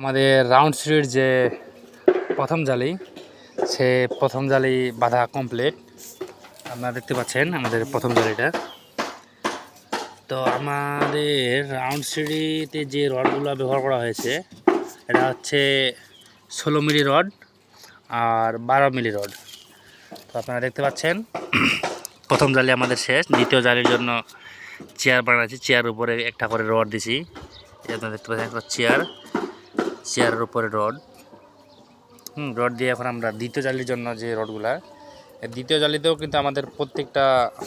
আমাদের রাউন্ড সিঁড়ির যে প্রথম জালি, সে প্রথম জালি বাঁধা কমপ্লিট। আপনারা দেখতে পাচ্ছেন আমাদের প্রথম জালিটা। তো আমাদের রাউন্ড সিঁড়িতে যে রডগুলো ব্যবহার করা হয়েছে, এটা হচ্ছে 16 মিলি রড আর 12 মিলি রড। তো আপনারা দেখতে পাচ্ছেন প্রথম জালি আমাদের শেষ। দ্বিতীয় জালির জন্য চেয়ার বানাচ্ছি, চেয়ার উপরে একটা করে রড দিছি। আপনারা দেখতে পাচ্ছেন একটা চেয়ারের উপরে রড রড দিয়ে এখন আমরা দ্বিতীয় জালির জন্য যে রডগুলা, দ্বিতীয় জালিতেও কিন্তু আমাদের প্রত্যেকটা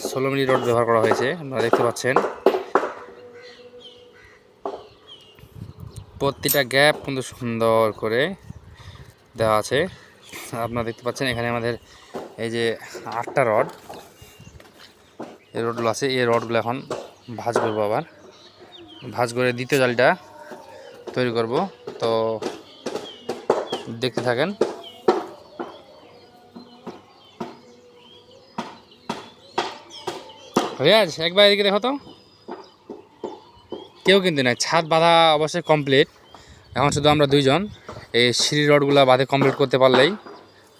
16 মিলি রড ব্যবহার করা হয়েছে। আপনারা দেখতে পাচ্ছেন প্রতিটা গ্যাপ কিন্তু সুন্দর করে দেওয়া আছে। আপনারা দেখতে পাচ্ছেন এখানে আমাদের এই যে 8টা রড, এই রডগুলো আছে। এই রডগুলো এখন ভাঁজ করবো, আবার ভাঁজ করে দ্বিতীয় জালটা তৈরি করব। তো দেখতে থাকেন। রিয়াজ একবার এদিকে দেখো তো, কেউ কিন্তু নাই। ছাদ বাঁধা অবশ্যই কমপ্লিট। এখন শুধু আমরা দুইজন এই সিঁড়ি রডগুলো বাঁধে কমপ্লিট করতে পারলেই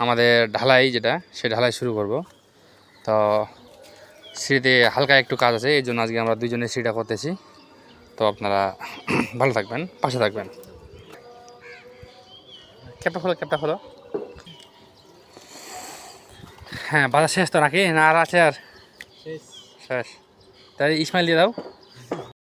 আমাদের ঢালাই যেটা, সে ঢালাই শুরু করব। তো সিঁড়িতে হালকা একটু কাজ আছে, এই জন্য আজকে আমরা দুইজনে সিঁড়িটা করতেছি। তো আপনারা ভালো থাকবেন, পাশে থাকবেন। ক্যাপটা খোলো। হ্যাঁ, বাজার শেষ তো নাকি, না আর আছে? আর শেষ। তাই ইসমাইল দিয়ে দাও।